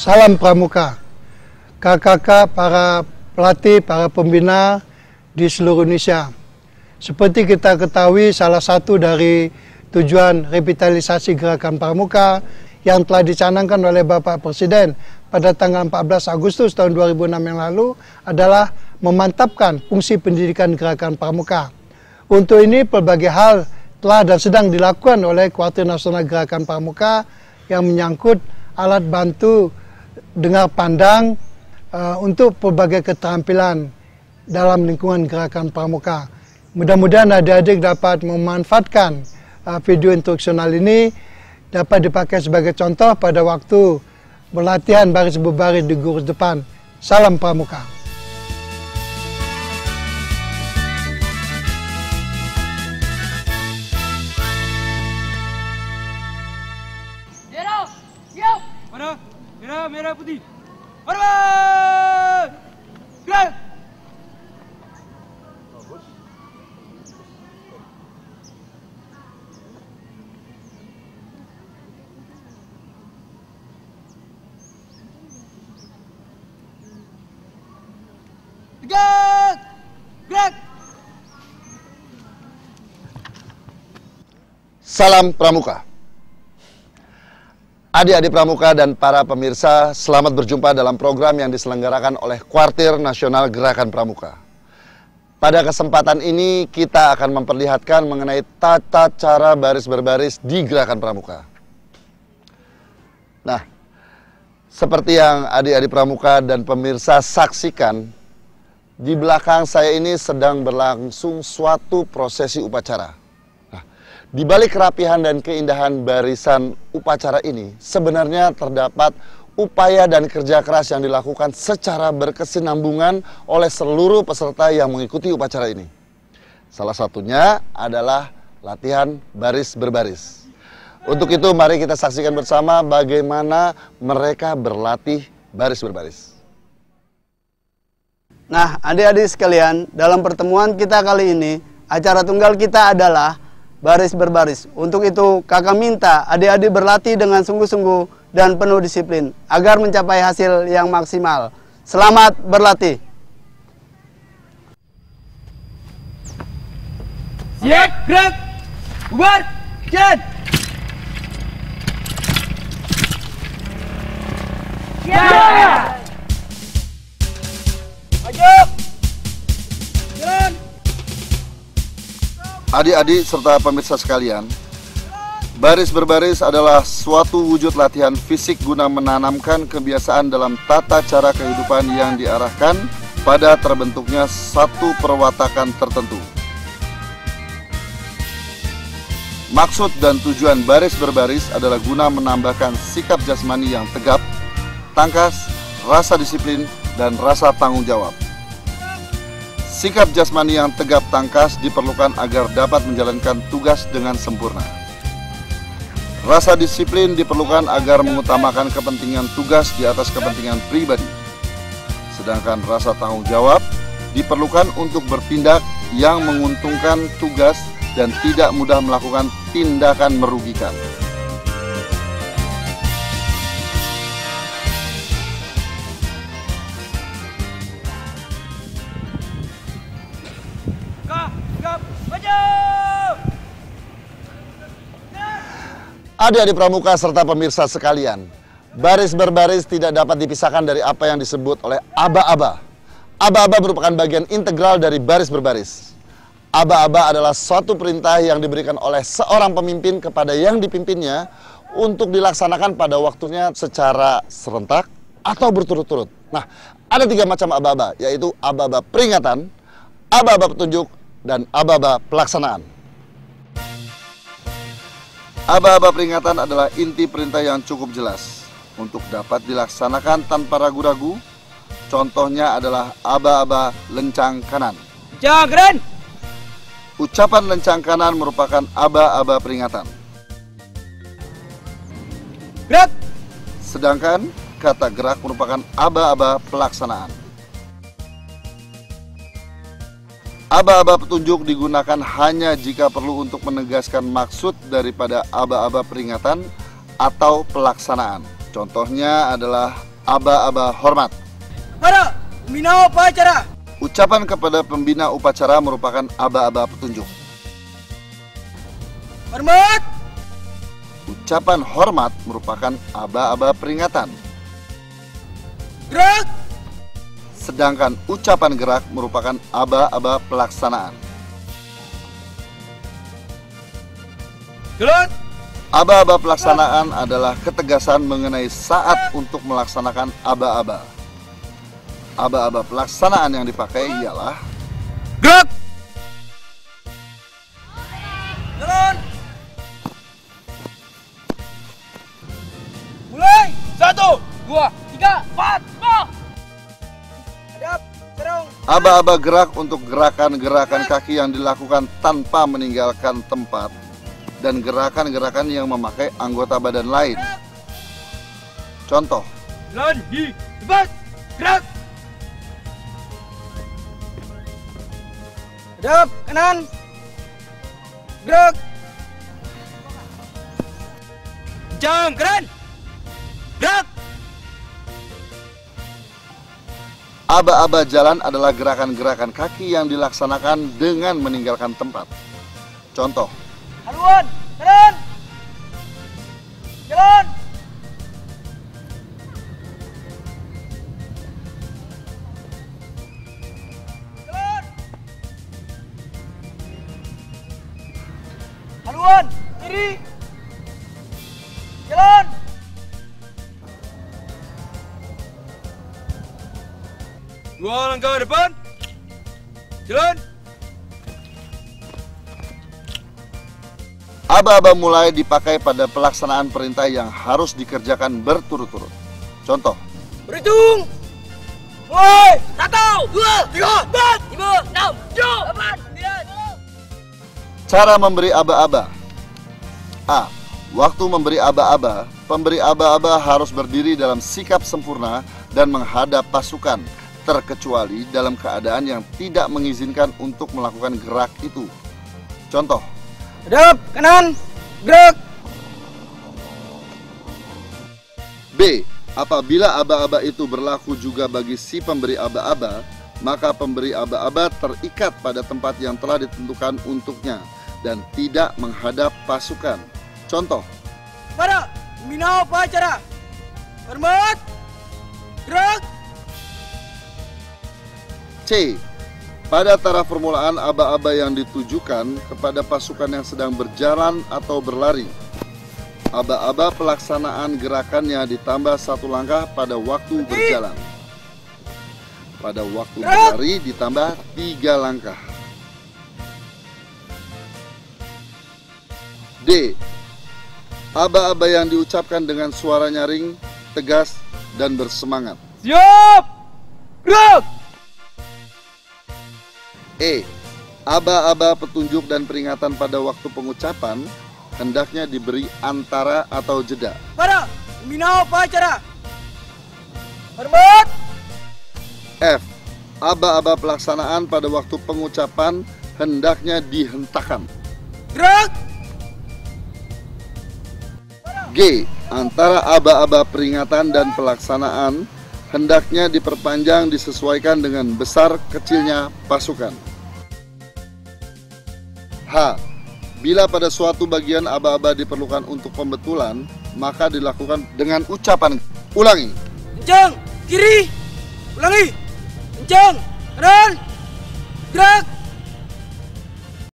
Salam Pramuka, kakak-kakak, para pelatih, para pembina di seluruh Indonesia. Seperti kita ketahui, salah satu dari tujuan revitalisasi Gerakan Pramuka yang telah dicanangkan oleh Bapak Presiden pada tanggal 14 Agustus tahun 2006 yang lalu adalah memantapkan fungsi pendidikan Gerakan Pramuka. Untuk ini, berbagai hal telah dan sedang dilakukan oleh Kuartir Nasional Gerakan Pramuka yang menyangkut alat bantu dengar pandang untuk berbagai keterampilan dalam lingkungan Gerakan Pramuka. Mudah-mudahan adik-adik dapat memanfaatkan video instruksional ini dapat dipakai sebagai contoh pada waktu berlatihan baris berbaris di gurus depan. Salam Pramuka. Mana? Merah, merah, putih. Marwan! Gerak! Bagus. Gerak! Gerak! Salam Pramuka. Adik-adik Pramuka dan para pemirsa, selamat berjumpa dalam program yang diselenggarakan oleh Kuartir Nasional Gerakan Pramuka. Pada kesempatan ini kita akan memperlihatkan mengenai tata cara baris berbaris di Gerakan Pramuka. Nah, seperti yang adik-adik Pramuka dan pemirsa saksikan, di belakang saya ini sedang berlangsung suatu prosesi upacara. Di balik kerapihan dan keindahan barisan upacara ini, sebenarnya terdapat upaya dan kerja keras yang dilakukan secara berkesinambungan oleh seluruh peserta yang mengikuti upacara ini. Salah satunya adalah latihan baris berbaris. Untuk itu, mari kita saksikan bersama bagaimana mereka berlatih baris berbaris. Nah, adik-adik sekalian, dalam pertemuan kita kali ini, acara tunggal kita adalah baris berbaris. Untuk itu, kakak minta adik-adik berlatih dengan sungguh-sungguh dan penuh disiplin agar mencapai hasil yang maksimal. Selamat berlatih. Siap, gerak! Bubar! Jalan! Siap! Maju! Jalan! Adik-adik serta pemirsa sekalian, baris berbaris adalah suatu wujud latihan fisik guna menanamkan kebiasaan dalam tata cara kehidupan yang diarahkan pada terbentuknya satu perwatakan tertentu. Maksud dan tujuan baris berbaris adalah guna menambahkan sikap jasmani yang tegap, tangkas, rasa disiplin, dan rasa tanggung jawab. Sikap jasmani yang tegap tangkas diperlukan agar dapat menjalankan tugas dengan sempurna. Rasa disiplin diperlukan agar mengutamakan kepentingan tugas di atas kepentingan pribadi. Sedangkan rasa tanggung jawab diperlukan untuk bertindak yang menguntungkan tugas dan tidak mudah melakukan tindakan merugikan. Adik-adik Pramuka serta pemirsa sekalian, baris berbaris tidak dapat dipisahkan dari apa yang disebut oleh aba-aba. Aba-aba merupakan bagian integral dari baris berbaris. Aba-aba adalah suatu perintah yang diberikan oleh seorang pemimpin kepada yang dipimpinnya untuk dilaksanakan pada waktunya secara serentak atau berturut-turut. Nah, ada 3 macam aba-aba, yaitu aba-aba peringatan, aba-aba petunjuk, dan aba-aba pelaksanaan. Aba-aba peringatan adalah inti perintah yang cukup jelas untuk dapat dilaksanakan tanpa ragu-ragu. Contohnya adalah aba-aba lencang kanan. Lencang kanan! Ucapan lencang kanan merupakan aba-aba peringatan. Gerak! Sedangkan kata gerak merupakan aba-aba pelaksanaan. Aba-aba petunjuk digunakan hanya jika perlu untuk menegaskan maksud daripada aba-aba peringatan atau pelaksanaan. Contohnya adalah aba-aba hormat. Para pembina upacara. Ucapan kepada pembina upacara merupakan aba-aba petunjuk. Hormat. Ucapan hormat merupakan aba-aba peringatan. Gerak. Sedangkan ucapan gerak merupakan aba-aba pelaksanaan. Jalan. Aba-aba pelaksanaan adalah ketegasan mengenai saat untuk melaksanakan aba-aba. Aba-aba pelaksanaan yang dipakai ialah Gerak. Jalan. Mulai. 1, 2, 3, 4, 5. Hadap, serong. aba-aba gerak untuk gerakan-gerakan kaki yang dilakukan tanpa meninggalkan tempat dan gerakan-gerakan yang memakai anggota badan lain. Contoh, Jalan di depan. Gerak. Hadap kanan. Gerak. Kencang keren. Gerak. aba-aba jalan adalah gerakan-gerakan kaki yang dilaksanakan dengan meninggalkan tempat. Contoh, Haluan kanan. Jalan. Jalan. Haluan kiri. Jalan. Dua langkah ke depan. Jalan. aba-aba mulai dipakai pada pelaksanaan perintah yang harus dikerjakan berturut-turut. Contoh, Berhitung. Mulai. 1, 2, 3, 4, 5, 6, 7, 8, 9. cara memberi aba-aba. A. Waktu memberi aba-aba, pemberi aba-aba harus berdiri dalam sikap sempurna dan menghadap pasukan, terkecuali dalam keadaan yang tidak mengizinkan untuk melakukan gerak itu. Contoh, Hadap kanan. Gerak. B. Apabila aba-aba itu berlaku juga bagi si pemberi aba-aba, maka pemberi aba-aba terikat pada tempat yang telah ditentukan untuknya dan tidak menghadap pasukan. Contoh, Para pembina upacara. Hormat. Gerak. C. Pada taraf permulaan aba-aba yang ditujukan kepada pasukan yang sedang berjalan atau berlari. Aba-aba pelaksanaan gerakannya ditambah 1 langkah pada waktu berjalan. Pada waktu berlari ditambah 3 langkah. D. Aba-aba yang diucapkan dengan suara nyaring, tegas, dan bersemangat. Siap. Gerak. E. Aba-aba petunjuk dan peringatan pada waktu pengucapan hendaknya diberi antara atau jeda. Para pembina upacara. Hormat. F. Aba-aba pelaksanaan pada waktu pengucapan hendaknya dihentakkan. Gerak. G. Antara aba-aba peringatan dan pelaksanaan hendaknya diperpanjang disesuaikan dengan besar kecilnya pasukan. H. Bila pada suatu bagian aba-aba diperlukan untuk pembetulan, maka dilakukan dengan ucapan. Ulangi. Kencang kiri. Ulangi. Kencang kanan. Gerak.